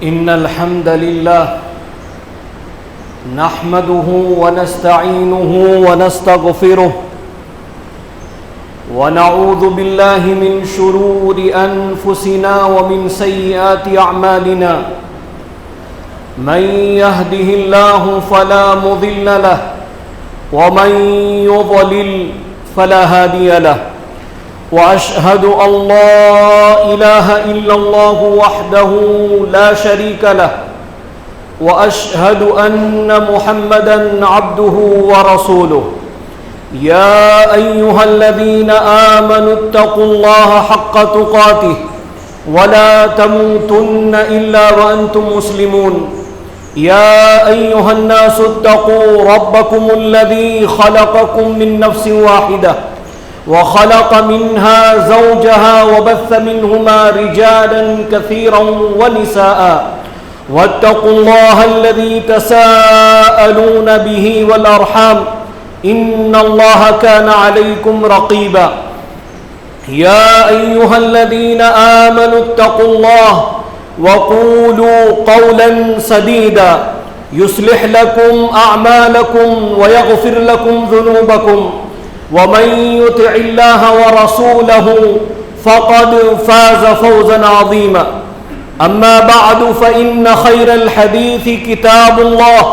إن الحمد لله نحمده ونستعينه ونستغفره ونعوذ بالله من شرور أنفسنا ومن سيئات أعمالنا من يهده الله فلا مضل له ومن يضلل فلا هادي له وأشهد أن لا إله إلا الله وحده لا شريك له وأشهد أن محمدًا عبده ورسوله يا أيها الذين آمنوا اتقوا الله حق تقاته ولا تموتن إلا وأنتم مسلمون يا أيها الناس اتقوا ربكم الذي خلقكم من نفس واحدة وخلق منها زوجها وبث منهما رجالا كثيرا ونساء واتقوا الله الذي تساءلون به والأرحام إن الله كان عليكم رقيبا يا أيها الذين آمنوا اتقوا الله وقولوا قولا سديدا يصلح لكم أعمالكم ويغفر لكم ذنوبكم ومن يطع الله ورسوله فقد فاز فوزا عظيما أما بعد فإن خير الحديث كتاب الله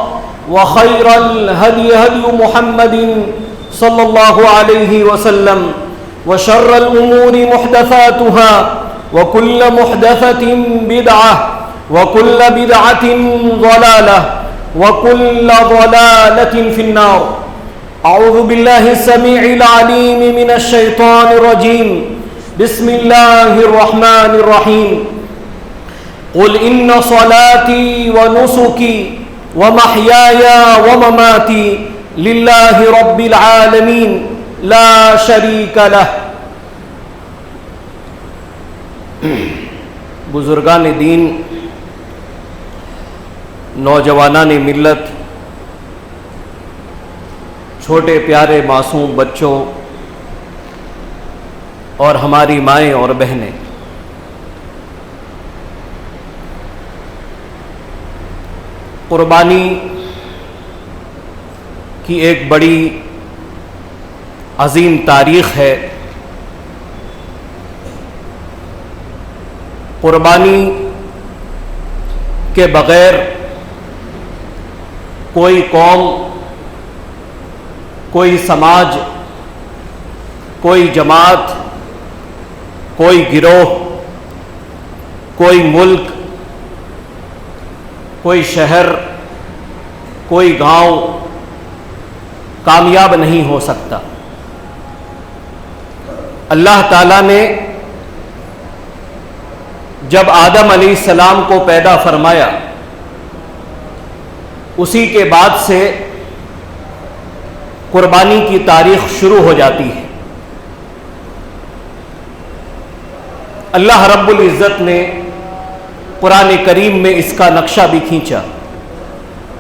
وخير الهدي هدي محمد صلى الله عليه وسلم وشر الأمور محدثاتها وكل محدثة بدعة وكل بدعة ضلالة وكل ضلالة في النار أعوذ بالله السميع العليم من الشيطان الرجيم بسم الله الرحمن الرحيم قل إن صلاتي ونسكي ومحياي ومماتي لله رب العالمين لا شريك له. بزرگان دین، نوجوانان ملت، چھوٹے پیارے معصوم بچوں اور ہماری مائیں اور بہنیں، قربانی کی ایک بڑی عظیم تاریخ ہے. قربانی کے بغیر کوئی قوم، کوئی سماج، کوئی جماعت، کوئی گروہ، کوئی ملک، کوئی شہر، کوئی گاؤں کامیاب نہیں ہو سکتا. اللہ تعالیٰ نے جب آدم علیہ السلام کو پیدا فرمایا، اسی کے بعد سے قربانی کی تاریخ شروع ہو جاتی ہے. اللہ رب العزت نے قرآن کریم میں اس کا نقشہ بھی کھینچا.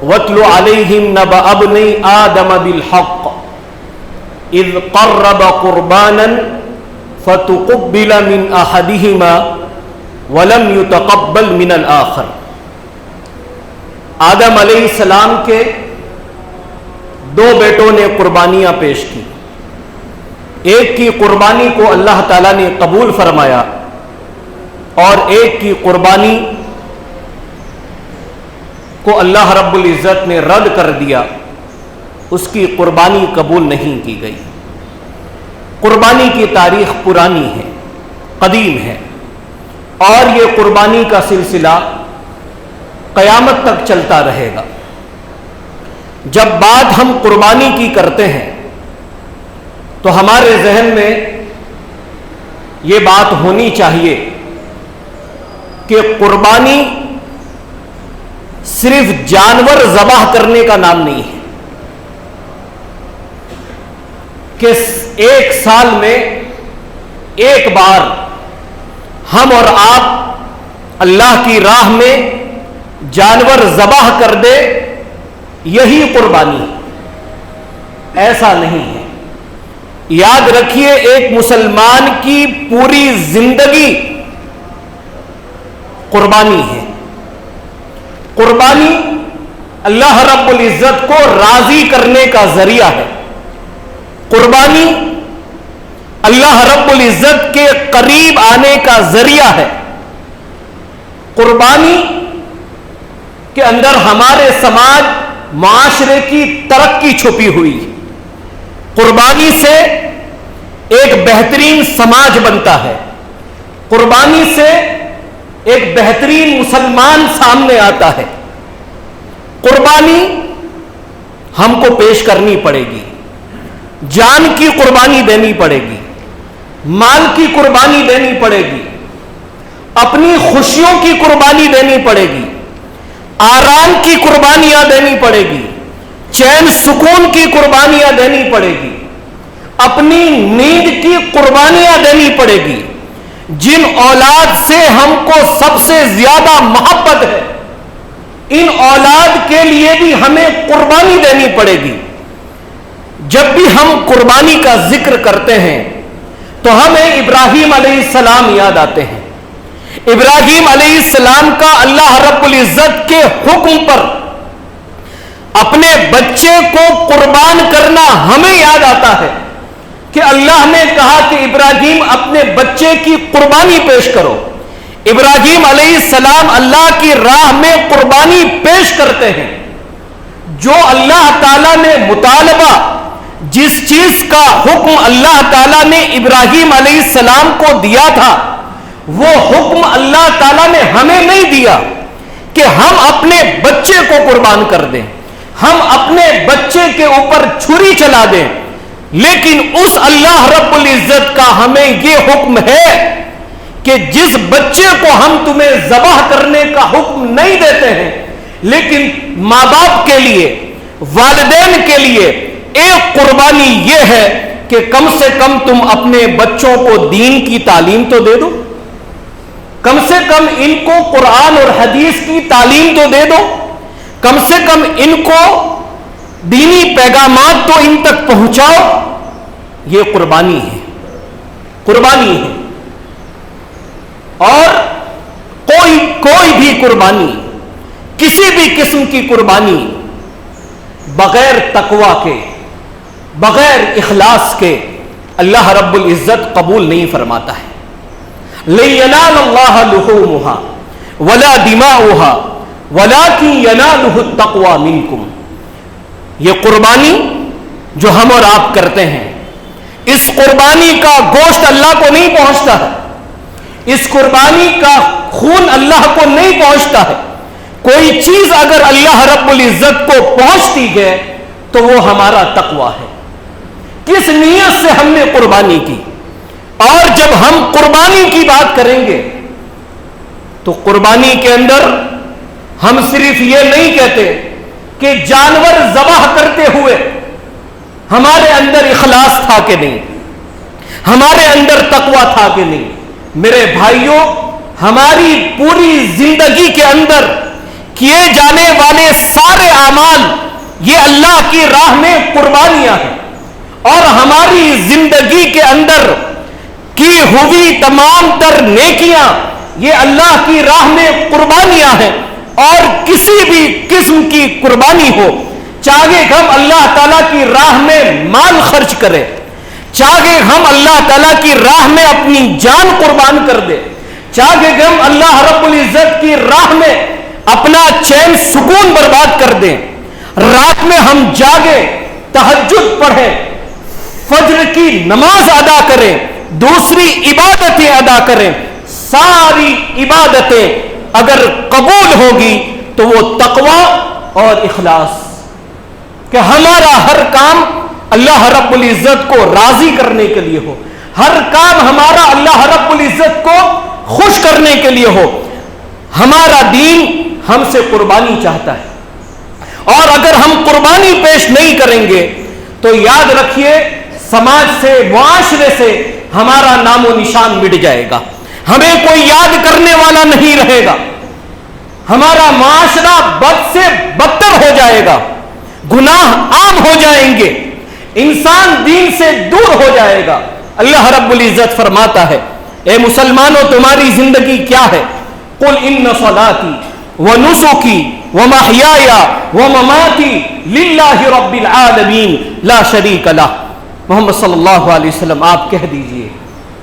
وَاتْلُ عَلَيْهِمْ نَبَأَ ابْنَيْ آدَمَ بِالْحَقِّ إِذْ قَرَّبَ قُرْبَانًا فَتُقُبِّلَ مِنْ أَحَدِهِمَا وَلَمْ يُتَقَبَّلْ مِنَ الْآخَرِ. آدم علیہ السلام کے دو بیٹوں نے قربانیاں پیش کی. ایک کی قربانی کو اللہ تعالیٰ نے قبول فرمایا اور ایک کی قربانی کو اللہ رب العزت نے رد کر دیا، اس کی قربانی قبول نہیں کی گئی. قربانی کی تاریخ پرانی ہے، قدیم ہے، اور یہ قربانی کا سلسلہ قیامت تک چلتا رہے گا. جب بات ہم قربانی کی کرتے ہیں تو ہمارے ذہن میں یہ بات ہونی چاہیے کہ قربانی صرف جانور ذبح کرنے کا نام نہیں ہے، کہ ایک سال میں ایک بار ہم اور آپ اللہ کی راہ میں جانور ذبح کر دے، یہی قربانی ہے. ایسا نہیں ہے. یاد رکھیے، ایک مسلمان کی پوری زندگی قربانی ہے. قربانی اللہ رب العزت کو راضی کرنے کا ذریعہ ہے. قربانی اللہ رب العزت کے قریب آنے کا ذریعہ ہے. قربانی کے اندر ہمارے سماج معاشرے کی ترقی چھپی ہوئی. قربانی سے ایک بہترین سماج بنتا ہے. قربانی سے ایک بہترین مسلمان سامنے آتا ہے. قربانی ہم کو پیش کرنی پڑے گی. جان کی قربانی دینی پڑے گی, مال کی قربانی دینی پڑے گی, اپنی خوشیوں کی قربانی دینی پڑے گی, آرام کی قربانیاں دینی پڑے گی, چین سکون کی قربانیاں دینی پڑے گی, اپنی نیند کی قربانیاں دینی پڑے گی. جن اولاد سے ہم کو سب سے زیادہ محبت ہے, ان اولاد کے لیے بھی ہمیں قربانی دینی پڑے گی. جب بھی ہم قربانی کا ذکر کرتے ہیں تو ہمیں ابراہیم علیہ السلام یاد آتے ہیں. ابراہیم علیہ السلام کا اللہ رب العزت کے حکم پر اپنے بچے کو قربان کرنا ہمیں یاد آتا ہے کہ اللہ نے کہا کہ ابراہیم اپنے بچے کی قربانی پیش کرو. ابراہیم علیہ السلام اللہ کی راہ میں قربانی پیش کرتے ہیں. جو اللہ تعالیٰ نے مطالبہ, جس چیز کا حکم اللہ تعالیٰ نے ابراہیم علیہ السلام کو دیا تھا, وہ حکم اللہ تعالیٰ نے ہمیں نہیں دیا کہ ہم اپنے بچے کو قربان کر دیں, ہم اپنے بچے کے اوپر چھری چلا دیں. لیکن اس اللہ رب العزت کا ہمیں یہ حکم ہے کہ جس بچے کو ہم تمہیں ذبح کرنے کا حکم نہیں دیتے ہیں, لیکن ماں باپ کے لیے, والدین کے لیے ایک قربانی یہ ہے کہ کم سے کم تم اپنے بچوں کو دین کی تعلیم تو دے دو, کم سے کم ان کو قرآن اور حدیث کی تعلیم تو دے دو, کم سے کم ان کو دینی پیغامات تو ان تک پہنچاؤ. یہ قربانی ہے, قربانی ہے. اور کوئی بھی قربانی, کسی بھی قسم کی قربانی بغیر تقوی کے, بغیر اخلاص کے اللہ رب العزت قبول نہیں فرماتا ہے. لَن يَنَالَ اللَّهَ لُحُومُهَا وَلَا دِمَاؤُهَا وَلَكِن يَنَالُهُ التَّقْوَى مِنكُمْ. یہ قربانی جو ہم اور آپ کرتے ہیں, اس قربانی کا گوشت اللہ کو نہیں پہنچتا ہے, اس قربانی کا خون اللہ کو نہیں پہنچتا ہے. کوئی چیز اگر اللہ رب العزت کو پہنچتی ہے تو وہ ہمارا تقوی ہے. کس نیت سے ہم نے قربانی کی. اور جب ہم قربانی کی بات کریں گے تو قربانی کے اندر ہم صرف یہ نہیں کہتے کہ جانور ذبح کرتے ہوئے ہمارے اندر اخلاص تھا کہ نہیں, ہمارے اندر تقوی تھا کہ نہیں. میرے بھائیوں, ہماری پوری زندگی کے اندر کیے جانے والے سارے اعمال یہ اللہ کی راہ میں قربانیاں ہیں, اور ہماری زندگی کے اندر کی ہوئی تمام تر نیکیاں یہ اللہ کی راہ میں قربانیاں ہیں. اور کسی بھی قسم کی قربانی ہو, چاہے ہم اللہ تعالیٰ کی راہ میں مال خرچ کریں, چاہے ہم اللہ تعالیٰ کی راہ میں اپنی جان قربان کر دیں, چاہے ہم اللہ رب العزت کی راہ میں اپنا چین سکون برباد کر دیں, رات میں ہم جاگیں, تہجد پڑھیں, فجر کی نماز ادا کریں, دوسری عبادتیں ادا کریں, ساری عبادتیں اگر قبول ہوگی تو وہ تقوی اور اخلاص, کہ ہمارا ہر کام اللہ رب العزت کو راضی کرنے کے لیے ہو, ہر کام ہمارا اللہ رب العزت کو خوش کرنے کے لیے ہو. ہمارا دین ہم سے قربانی چاہتا ہے, اور اگر ہم قربانی پیش نہیں کریں گے تو یاد رکھیے سماج سے, معاشرے سے ہمارا نام و نشان مٹ جائے گا, ہمیں کوئی یاد کرنے والا نہیں رہے گا, ہمارا معاشرہ بد سے بدتر ہو جائے گا, گناہ عام ہو جائیں گے, انسان دین سے دور ہو جائے گا. اللہ رب العزت فرماتا ہے, اے مسلمانوں تمہاری زندگی کیا ہے؟ قل ان صلاتی ونسکی ومحیای ومماتی للہ رب العالمین لا شریک لہ. محمد صلی اللہ علیہ وسلم آپ کہہ دیجئے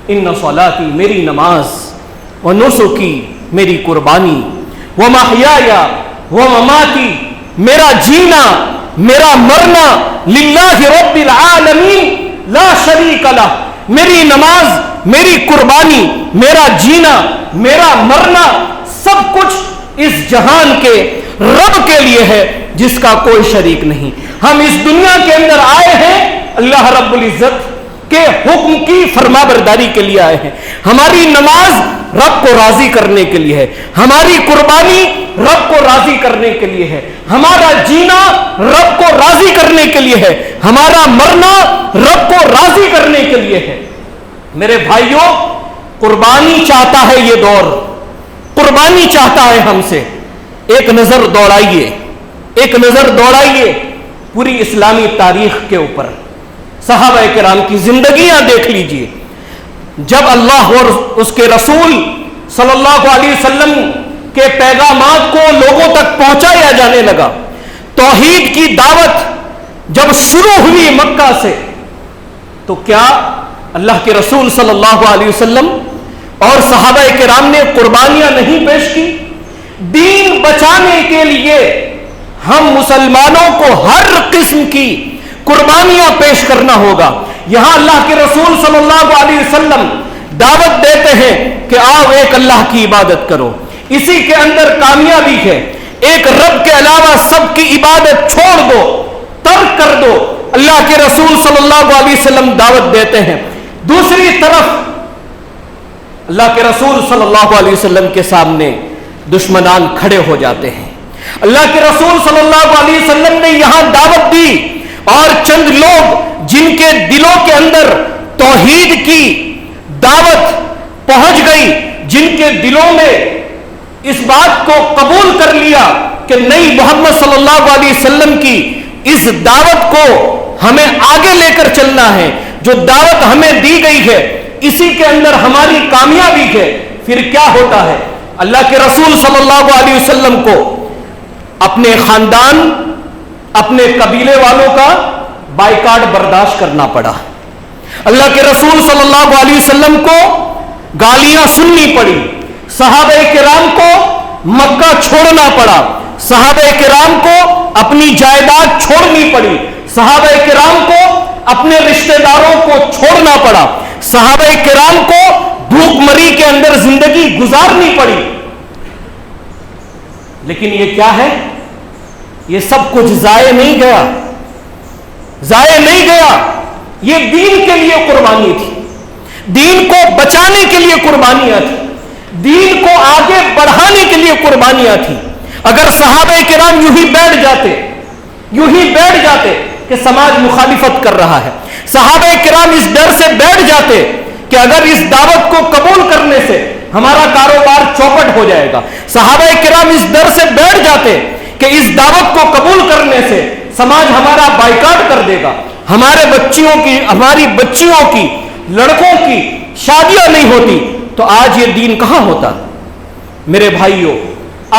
ان صلاتی میری نماز، ونسکی میری قربانی، ومحیای ومماتی میرا جینا میرا مرنا، للہ رب العالمین لا شریک لہ، میری نماز میری قربانی میرا جینا میرا مرنا سب کچھ اس جہان کے رب کے لیے ہے جس کا کوئی شریک نہیں. ہم اس دنیا کے اندر آئے ہیں اللہ رب العزت کے حکم کی فرما برداری کے لیے آئے ہیں. ہماری نماز رب کو راضی کرنے کے لیے ہے، ہماری قربانی رب کو راضی کرنے کے لیے ہے، ہمارا جینا رب کو راضی کرنے کے لیے ہے، ہمارا مرنا رب کو راضی کرنے کے لیے ہے. میرے بھائیوں، قربانی چاہتا ہے یہ دور، قربانی چاہتا ہے ہم سے. ایک نظر دوڑائیے پوری اسلامی تاریخ کے اوپر، صحابہ کرام کی زندگیاں دیکھ لیجئے. جب اللہ اور اس کے رسول صلی اللہ علیہ وسلم کے پیغامات کو لوگوں تک پہنچایا جانے لگا، توحید کی دعوت جب شروع ہوئی مکہ سے، تو کیا اللہ کے رسول صلی اللہ علیہ وسلم اور صحابہ کرام نے قربانیاں نہیں پیش کی؟ دین بچانے کے لیے ہم مسلمانوں کو ہر قسم کی قربانیاں پیش کرنا ہوگا. یہاں اللہ کے رسول صلی اللہ علیہ وسلم دعوت دیتے ہیں کہ آؤ ایک اللہ کی عبادت کرو. اسی کے اندر کامیابی ہے. ایک رب کے علاوہ سب کی عبادت چھوڑ دو، ترک کر دو. اللہ کے رسول صلی اللہ علیہ وسلم دعوت دیتے ہیں. دوسری طرف اللہ کے رسول صلی اللہ علیہ وسلم کے سامنے دشمنان کھڑے ہو جاتے ہیں. اللہ کے رسول صلی اللہ علیہ وسلم نے یہاں دعوت دی، اور چند لوگ جن کے دلوں کے اندر توحید کی دعوت پہنچ گئی، جن کے دلوں میں اس بات کو قبول کر لیا کہ نہیں، محمد صلی اللہ علیہ وسلم کی اس دعوت کو ہمیں آگے لے کر چلنا ہے، جو دعوت ہمیں دی گئی ہے اسی کے اندر ہماری کامیابی ہے. پھر کیا ہوتا ہے؟ اللہ کے رسول صلی اللہ علیہ وسلم کو اپنے خاندان، اپنے قبیلے والوں کا بائیکاٹ برداشت کرنا پڑا. اللہ کے رسول صلی اللہ علیہ وسلم کو گالیاں سننی پڑی. صحابہ کرام کو مکہ چھوڑنا پڑا. صحابہ کرام کو اپنی جائیداد چھوڑنی پڑی. صحابہ کرام کو اپنے رشتہ داروں کو چھوڑنا پڑا. صحابہ کرام کو بھوک مری کے اندر زندگی گزارنی پڑی. لیکن یہ کیا ہے؟ یہ سب کچھ ضائع نہیں گیا، ضائع نہیں گیا. یہ دین کے لیے قربانی تھی، دین کو بچانے کے لیے قربانیاں تھی، دین کو آگے بڑھانے کے لیے قربانیاں تھی. اگر صحابہ کرام یوں ہی بیٹھ جاتے کہ سماج مخالفت کر رہا ہے، صحابہ کرام اس ڈر سے بیٹھ جاتے کہ اگر اس دعوت کو قبول کرنے سے ہمارا کاروبار چوپٹ ہو جائے گا، صحابہ کرام اس ڈر سے بیٹھ جاتے کہ اس دعوت کو قبول کرنے سے سماج ہمارا بائیکاٹ کر دے گا، ہماری بچیوں کی لڑکوں کی شادیاں نہیں ہوتی، تو آج یہ دین کہاں ہوتا؟ میرے بھائیوں،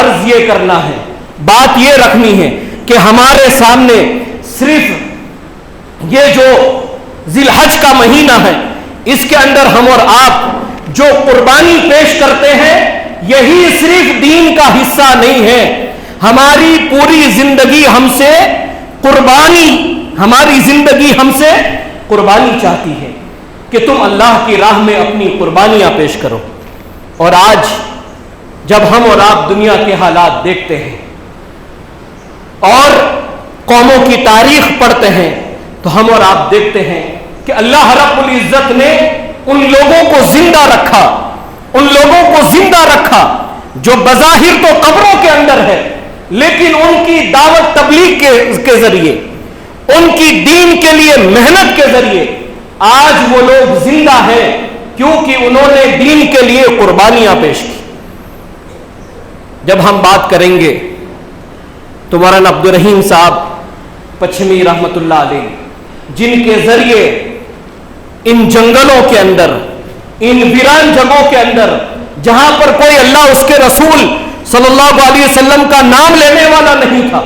عرض یہ کرنا ہے، بات یہ رکھنی ہے کہ ہمارے سامنے صرف یہ جو ذی الحج کا مہینہ ہے، اس کے اندر ہم اور آپ جو قربانی پیش کرتے ہیں، یہی صرف دین کا حصہ نہیں ہے. ہماری پوری زندگی ہم سے قربانی چاہتی ہے کہ تم اللہ کی راہ میں اپنی قربانیاں پیش کرو. اور آج جب ہم اور آپ دنیا کے حالات دیکھتے ہیں اور قوموں کی تاریخ پڑھتے ہیں، تو ہم اور آپ دیکھتے ہیں کہ اللہ رب العزت نے ان لوگوں کو زندہ رکھا جو بظاہر تو قبروں کے اندر ہے، لیکن ان کی دعوت تبلیغ کے ذریعے، ان کی دین کے لیے محنت کے ذریعے آج وہ لوگ زندہ ہیں، کیونکہ انہوں نے دین کے لیے قربانیاں پیش کی. جب ہم بات کریں گے تو مولانا عبد الرحیم صاحب پچھمی رحمت اللہ علیہ، جن کے ذریعے ان جنگلوں کے اندر، ان ویران جگہوں کے اندر، جہاں پر کوئی اللہ اس کے رسول صلی اللہ علیہ وسلم کا نام لینے والا نہیں تھا،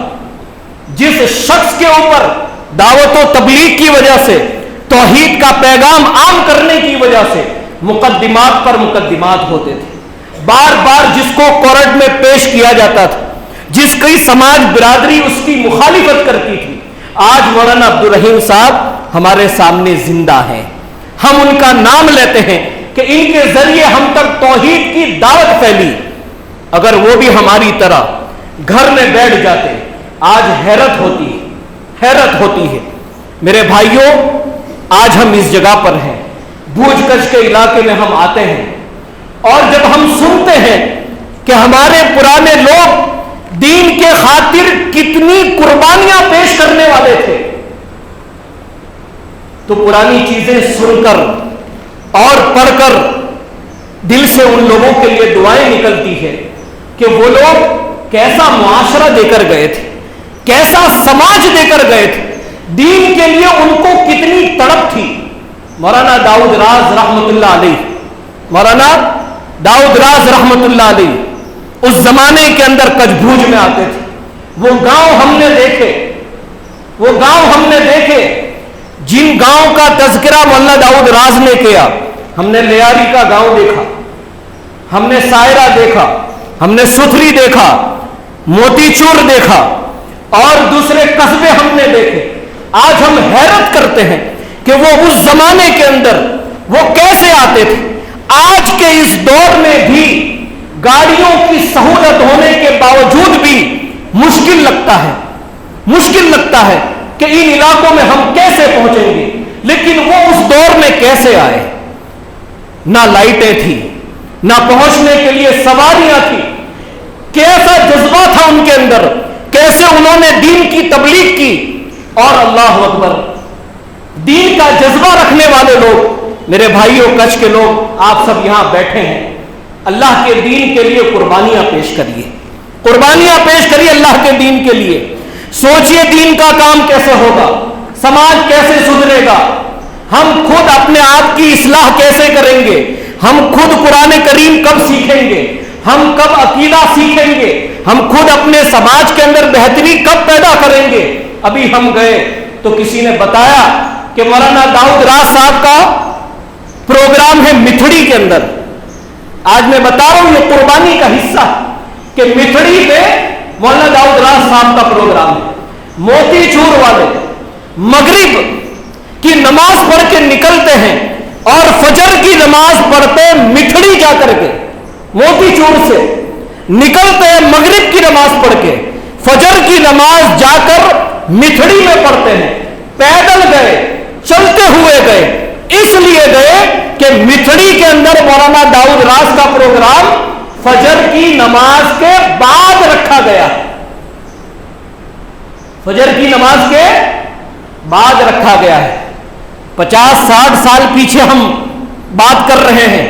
جس شخص کے اوپر دعوت و تبلیغ کی وجہ سے، توحید کا پیغام عام کرنے کی وجہ سے مقدمات پر مقدمات ہوتے تھے، بار بار جس کو کورٹ میں پیش کیا جاتا تھا، جس کی سماج برادری اس کی مخالفت کرتی تھی، آج مولانا عبدالرحیم صاحب ہمارے سامنے زندہ ہیں۔ ہم ان کا نام لیتے ہیں کہ ان کے ذریعے ہم تک توحید کی دعوت پھیلی۔ اگر وہ بھی ہماری طرح گھر میں بیٹھ جاتے، آج حیرت ہوتی ہے۔ میرے بھائیوں، آج ہم اس جگہ پر ہیں، بوجھ کش کے علاقے میں ہم آتے ہیں، اور جب ہم سنتے ہیں کہ ہمارے پرانے لوگ دین کے خاطر کتنی قربانیاں پیش کرنے والے تھے، تو پرانی چیزیں سن کر اور پڑھ کر دل سے ان لوگوں کے لیے دعائیں نکلتی ہے کہ وہ لوگ کیسا معاشرہ دے کر گئے تھے، کیسا سماج دے کر گئے تھے، دین کے لیے ان کو کتنی تڑپ تھی۔ مولانا داؤد راز رحمت اللہ علیہ اس زمانے کے اندر کچبھوج میں آتے تھے، وہ گاؤں ہم نے دیکھے جن گاؤں کا تذکرہ مولانا داؤد راز نے کیا۔ ہم نے لیاری کا گاؤں دیکھا، ہم نے سائرہ دیکھا، ہم نے ستھری دیکھا، موتی چور دیکھا، اور دوسرے قصبے ہم نے دیکھے۔ آج ہم حیرت کرتے ہیں کہ وہ اس زمانے کے اندر وہ کیسے آتے تھے۔ آج کے اس دور میں بھی گاڑیوں کی سہولت ہونے کے باوجود بھی مشکل لگتا ہے کہ ان علاقوں میں ہم کیسے پہنچیں گے، لیکن وہ اس دور میں کیسے آئے۔ نہ لائٹیں تھی، نہ پہنچنے کے لیے سواریاں تھی، کیسا جذبہ تھا ان کے اندر، کیسے انہوں نے دین کی تبلیغ کی۔ اور اللہ اکبر، دین کا جذبہ رکھنے والے لوگ، میرے بھائیوں کچھ کے لوگ، آپ سب یہاں بیٹھے ہیں، اللہ کے دین کے لیے قربانیاں پیش کریے اللہ کے دین کے لیے۔ سوچئے دین کا کام کیسے ہوگا، سماج کیسے سدھرے گا، ہم خود اپنے آپ کی اصلاح کیسے کریں گے، ہم خود قرآن کریم کب سیکھیں گے، ہم کب عقیدہ سیکھیں گے، ہم خود اپنے سماج کے اندر بہتری کب پیدا کریں گے۔ ابھی ہم گئے تو کسی نے بتایا کہ مولانا داؤد راز صاحب کا پروگرام ہے متھڑی کے اندر۔ آج میں بتا رہا ہوں یہ قربانی کا حصہ کہ متھڑی پہ مولانا داؤد راز صاحب کا پروگرام ہے۔ موتی چور والے مغرب کی نماز پڑھ کے نکلتے ہیں اور فجر کی نماز پڑھتے مٹھڑی جا کر کے، موتی چور سے نکلتے ہیں مغرب کی نماز پڑھ کے، فجر کی نماز جا کر مٹھڑی میں پڑھتے ہیں۔ پیدل گئے، چلتے ہوئے گئے، اس لیے گئے کہ مٹھڑی کے اندر مولانا داؤد راز کا پروگرام فجر کی نماز کے بعد رکھا گیا، فجر کی نماز کے بعد رکھا گیا ہے۔ 50-60 سال پیچھے ہم بات کر رہے ہیں،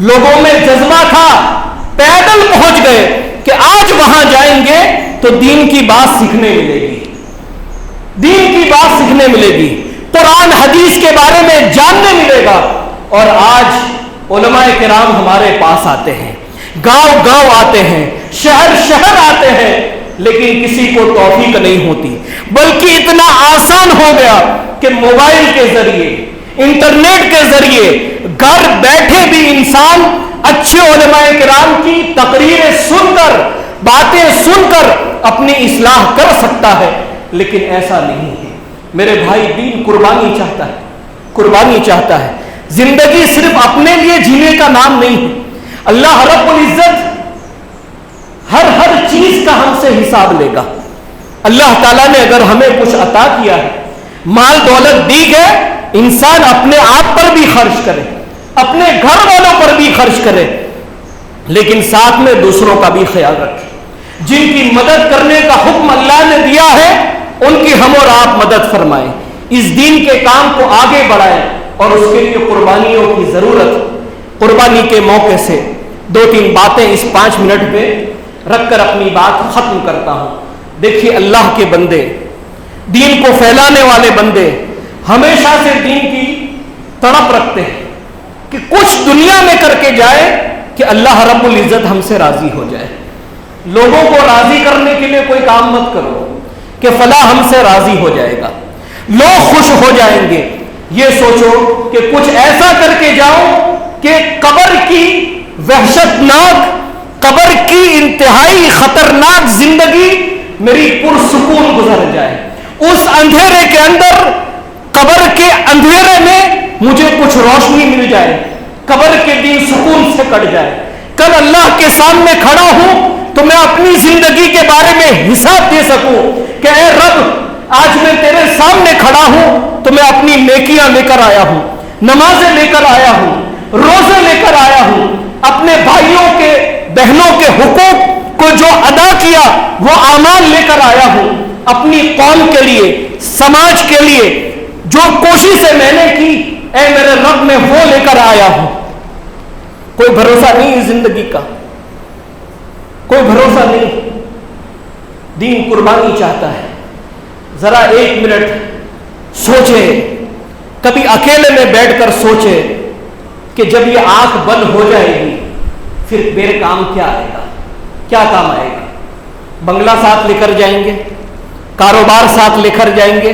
لوگوں میں جذبہ تھا، پیدل پہنچ گئے کہ آج وہاں جائیں گے تو دین کی بات سیکھنے ملے گی، قرآن حدیث کے بارے میں جاننے ملے گا۔ اور آج علماء کرام ہمارے پاس آتے ہیں، گاؤں آتے ہیں، شہر آتے ہیں، لیکن کسی کو توفیق نہیں ہوتی، بلکہ اتنا آسان ہو گیا کہ موبائل کے ذریعے، انٹرنیٹ کے ذریعے گھر بیٹھے بھی انسان اچھے علماء کرام کی تقریریں سن کر، باتیں سن کر اپنی اصلاح کر سکتا ہے۔ لیکن ایسا نہیں ہے میرے بھائی، دین قربانی چاہتا ہے۔ زندگی صرف اپنے لیے جینے کا نام نہیں ہے۔ اللہ رب العزت ہر چیز کا ہم سے حساب لے گا۔ اللہ تعالیٰ نے اگر ہمیں کچھ عطا کیا ہے، مال دولت دی ہے، انسان اپنے آپ پر بھی خرچ کرے، اپنے گھر والوں پر بھی خرچ کرے، لیکن ساتھ میں دوسروں کا بھی خیال رکھے۔ جن کی مدد کرنے کا حکم اللہ نے دیا ہے ان کی ہم اور آپ مدد فرمائیں، اس دین کے کام کو آگے بڑھائیں، اور اس کے لیے قربانیوں کی ضرورت۔ قربانی کے موقع سے 2-3 باتیں اس 5 منٹ میں رکھ کر اپنی بات ختم کرتا ہوں۔ دیکھیے، اللہ کے بندے، دین کو پھیلانے والے بندے ہمیشہ سے دین کی تڑپ رکھتے ہیں کہ کچھ دنیا میں کر کے جائے کہ اللہ رب العزت ہم سے راضی ہو جائے۔ لوگوں کو راضی کرنے کے لیے کوئی کام مت کرو کہ فلاں ہم سے راضی ہو جائے گا، لوگ خوش ہو جائیں گے. یہ سوچو کہ کچھ ایسا کر کے جاؤ کہ قبر کی وحشتناک، قبر کی انتہائی خطرناک زندگی میری پرسکون گزر جائے. اس اندھیرے کے اندر، قبر کے اندھیرے میں مجھے کچھ روشنی مل جائے، قبر کے دن سکون سے کٹ جائے. کل اللہ کے سامنے کھڑا ہوں تو میں اپنی زندگی کے بارے میں حساب دے سکوں کہ اے رب، آج میں تیرے سامنے کھڑا ہوں تو میں اپنی نیکیاں لے کر آیا ہوں، نمازیں لے کر آیا ہوں، روزے لے کر آیا ہوں، اپنے بھائیوں کے بہنوں کے حقوق کو جو ادا کیا وہ اعمال لے کر آیا ہوں، اپنی قوم کے لیے، سماج کے لیے جو کوششیں میں نے کی، اے میرے رب میں وہ لے کر آیا ہوں. کوئی بھروسہ نہیں زندگی کا، کوئی بھروسہ نہیں. دین قربانی چاہتا ہے. ذرا 1 منٹ سوچے، کبھی اکیلے میں بیٹھ کر سوچے کہ جب یہ آنکھ بند ہو جائے گی پھر میرے کام کیا آئے گا، کیا کام آئے گا؟ بنگلہ ساتھ لے کر جائیں گے، کاروبار ساتھ لے کر جائیں گے،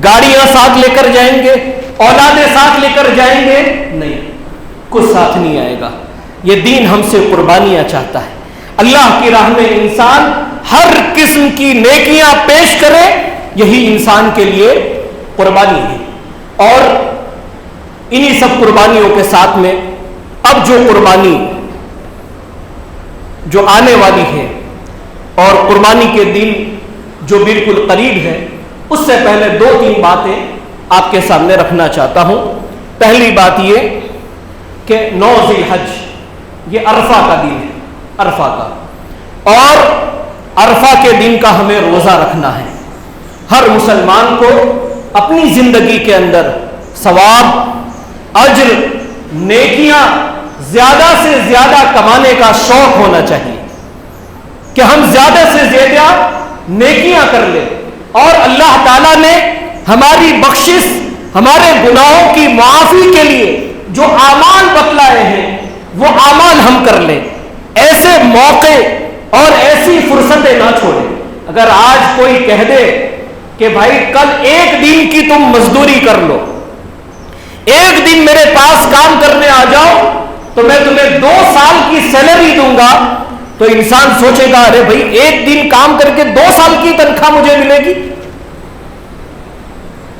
گاڑیاں ساتھ لے کر جائیں گے، اولادیں ساتھ لے کر جائیں گے؟ نہیں، کچھ ساتھ نہیں آئے گا. یہ دین ہم سے قربانیاں چاہتا ہے. اللہ کی راہ میں انسان ہر قسم کی نیکیاں پیش کرے، یہی انسان کے لیے قربانی ہے. اور انہی سب قربانیوں کے ساتھ میں اب جو قربانی جو آنے والی ہے اور قربانی کے دن جو بالکل قریب ہے، اس سے پہلے 2-3 باتیں آپ کے سامنے رکھنا چاہتا ہوں. پہلی بات یہ کہ 9 ذی الحج یہ عرفہ کا دن ہے، عرفہ کا، اور عرفہ کے دن کا ہمیں روزہ رکھنا ہے. ہر مسلمان کو اپنی زندگی کے اندر ثواب، اجر، نیکیاں زیادہ سے زیادہ کمانے کا شوق ہونا چاہیے کہ ہم زیادہ سے زیادہ نیکیاں کر لیں، اور اللہ تعالیٰ نے ہماری بخشش، ہمارے گناہوں کی معافی کے لیے جو اعمال بتلائے ہیں وہ اعمال ہم کر لیں. ایسے موقع اور ایسی فرصتیں نہ چھوڑیں. اگر آج کوئی کہہ دے کہ بھائی کل 1 دن کی تم مزدوری کر لو، 1 دن میرے پاس کام کرنے آ جاؤ تو میں تمہیں 2 سال کی سیلری دوں گا، تو انسان سوچے گا ارے بھائی 1 دن کام کر کے 2 سال کی تنخواہ مجھے ملے گی.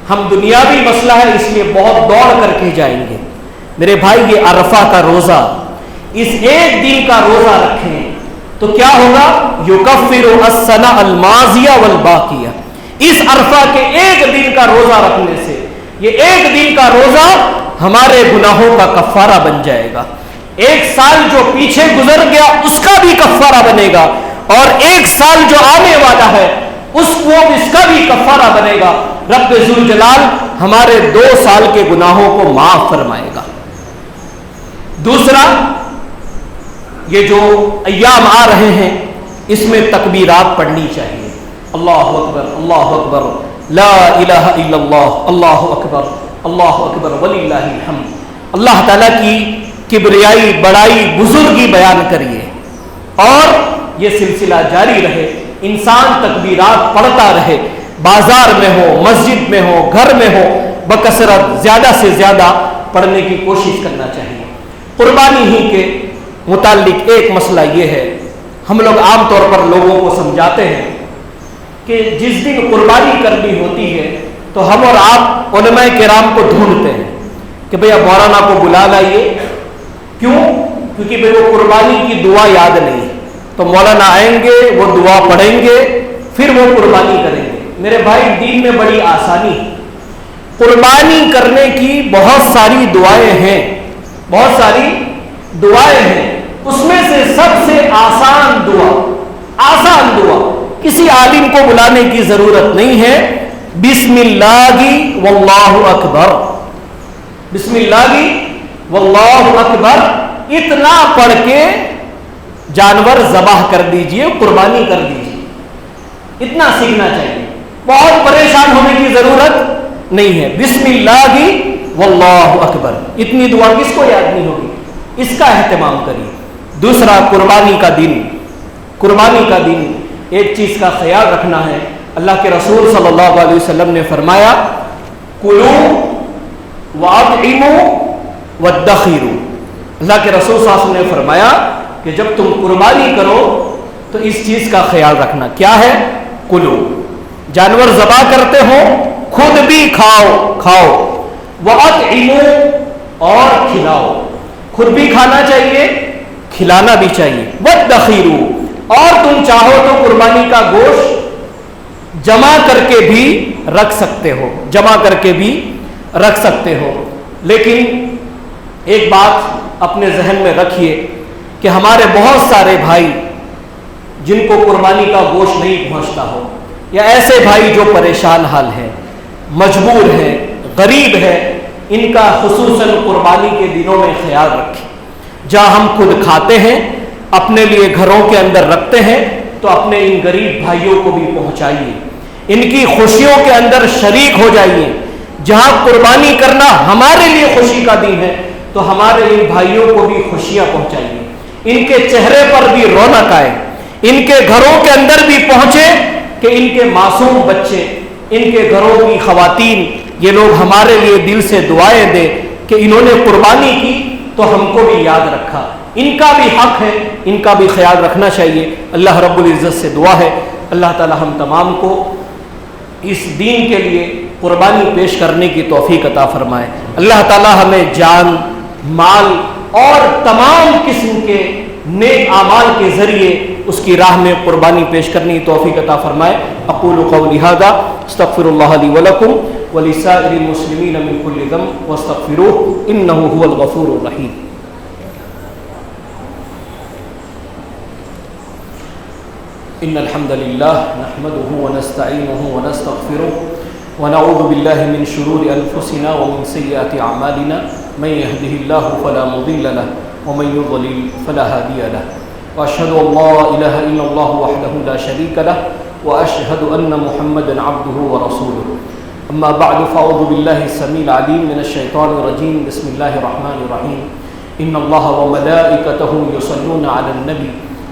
ہم دنیاوی مسئلہ ہے اس لیے بہت دوڑ کر کے جائیں گے. میرے بھائی یہ عرفہ کا روزہ، اس 1 دن کا روزہ رکھیں تو کیا ہوگا؟ یکفر السنہ الماضیہ والباقیہ. اس عرفہ کے 1 دن کا روزہ رکھنے سے، یہ 1 دن کا روزہ ہمارے گناہوں کا کفارہ بن جائے گا. 1 سال جو پیچھے گزر گیا اس کا بھی کفارہ بنے گا، اور 1 سال جو آنے والا ہے اس کا بھی کفارہ بنے گا. رب ذوالجلال ہمارے 2 سال کے گناہوں کو معاف فرمائے گا. دوسرا، یہ جو ایام آ رہے ہیں اس میں تکبیرات پڑھنی چاہیے. اللہ اکبر، اللہ اکبر، لا الہ الا اللہ، اللہ اکبر، اللہ اکبر وللہ الحمد. اللہ تعالیٰ کی کبریائی، بڑائی، بزرگی بیان کریے، اور یہ سلسلہ جاری رہے. انسان تکبیرات پڑھتا رہے، بازار میں ہو، مسجد میں ہو، گھر میں ہو، بکثرت زیادہ سے زیادہ پڑھنے کی کوشش کرنا چاہیے. قربانی ہی کے متعلق ایک مسئلہ یہ ہے، ہم لوگ عام طور پر لوگوں کو سمجھاتے ہیں کہ جس دن قربانی کرنی ہوتی ہے تو ہم اور آپ علماء کرام کو ڈھونڈتے ہیں کہ بھئی اب مولانا کو بلا لائیے. کیوں؟ کیونکہ بھئی وہ قربانی کی دعا یاد نہیں ہے، تو مولانا آئیں گے، وہ دعا پڑھیں گے، پھر وہ قربانی کریں گے. میرے بھائی دین میں بڑی آسانی ہے. قربانی کرنے کی بہت ساری دعائیں ہیں، بہت ساری دعائیں ہیں. اس میں سے سب سے آسان دعا کسی عالم کو بلانے کی ضرورت نہیں ہے. بسم اللہ واللہ اکبر، بسم اللہ واللہ اکبر، اتنا پڑھ کے جانور ذبح کر دیجئے، قربانی کر دیجئے. اتنا سیکھنا چاہیے، بہت پریشان ہونے کی ضرورت نہیں ہے. بسم اللہ واللہ اکبر، اتنی دعا کس کو یاد نہیں ہوگی؟ اس کا اہتمام کریے. دوسرا، قربانی کا دن، قربانی کا دن ایک چیز کا خیال رکھنا ہے. اللہ کے رسول صلی اللہ علیہ وسلم نے فرمایا کلو واطعموا وادخروا. اللہ کے رسول صلی اللہ علیہ وسلم نے فرمایا کہ جب تم قربانی کرو تو اس چیز کا خیال رکھنا. کیا ہے؟ کلو. جانور ذبح کرتے ہو خود بھی کھاؤ. واطعموا اور کھلاؤ. خود بھی کھانا چاہیے، کھلانا بھی چاہیے. وادخروا اور تم چاہو تو قربانی کا گوشت جمع کر کے بھی رکھ سکتے ہو. لیکن ایک بات اپنے ذہن میں رکھیے کہ ہمارے بہت سارے بھائی جن کو قربانی کا گوشت نہیں پہنچتا ہو، یا ایسے بھائی جو پریشان حال ہیں، مجبور ہیں، غریب ہیں، ان کا خصوصاً قربانی کے دنوں میں خیال رکھیں. جہاں ہم خود کھاتے ہیں، اپنے لیے گھروں کے اندر رکھتے ہیں، تو اپنے ان غریب بھائیوں کو بھی پہنچائیے، ان کی خوشیوں کے اندر شریک ہو جائیے. جہاں قربانی کرنا ہمارے لیے خوشی کا دن ہے تو ہمارے ان بھائیوں کو بھی خوشیاں پہنچائیے. ان کے چہرے پر بھی رونق آئے، ان کے گھروں کے اندر بھی پہنچے کہ ان کے معصوم بچے، ان کے گھروں کی خواتین، یہ لوگ ہمارے لیے دل سے دعائیں دیں کہ انہوں نے قربانی کی تو ہم کو بھی یاد رکھا. ان کا بھی حق ہے، ان کا بھی خیال رکھنا چاہیے. اللہ رب العزت سے دعا ہے اللہ تعالی ہم تمام کو اس دین کے لیے قربانی پیش کرنے کی توفیق عطا فرمائے. اللہ تعالی ہمیں جان، مال اور تمام قسم کے نیک اعمال کے ذریعے اس کی راہ میں قربانی پیش کرنے کی توفیق عطا فرمائے. اقول قولی ھذا استغفر اللہ لی ولکم ولسائر المسلمین من کل ذنب واستغفروہ انہ ھو الغفور الرحیم. ان الحمد للہ نحمده ونستعینه ونستغفره ونعوذ باللہ من شرور انفسنا ومن سیئات اعمالنا من يهده الله فلا مضل له ومن يضلل فلا هادي له واشهد ان لا اله الا الله وحده لا شريك له واشهد ان محمدا عبده ورسوله. اما بعد فاعوذ بالله السميع العليم من الشيطان الرجيم. بسم الله الرحمن الرحيم. ان الله وملائكته يصلون على النبي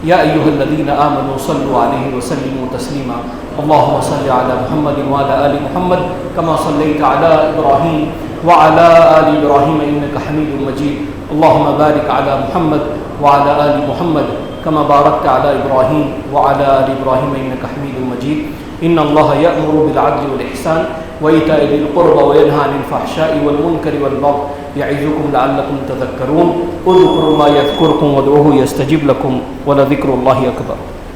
يا أيها الذين آمنوا صلوا عليه وسلموا تسليما. اللهم صل على محمد وعلى آل محمد كما صليت على إبراهيم وعلى آل إبراهيم إنك حميد مجيد. اللهم بارك على محمد وعلى آل محمد كما باركت على إبراهيم وعلى آل إبراهيم إنك حميد مجيد. إن الله يأمر بالعدل والإحسان وإيتاء ذي القربى وينهى عن الفحشاء والمنكر والبغي يعظكم لعلكم تذكرون. اذكروا الله يذكركم وادعوه يستجب لكم ولذكر الله أكبر.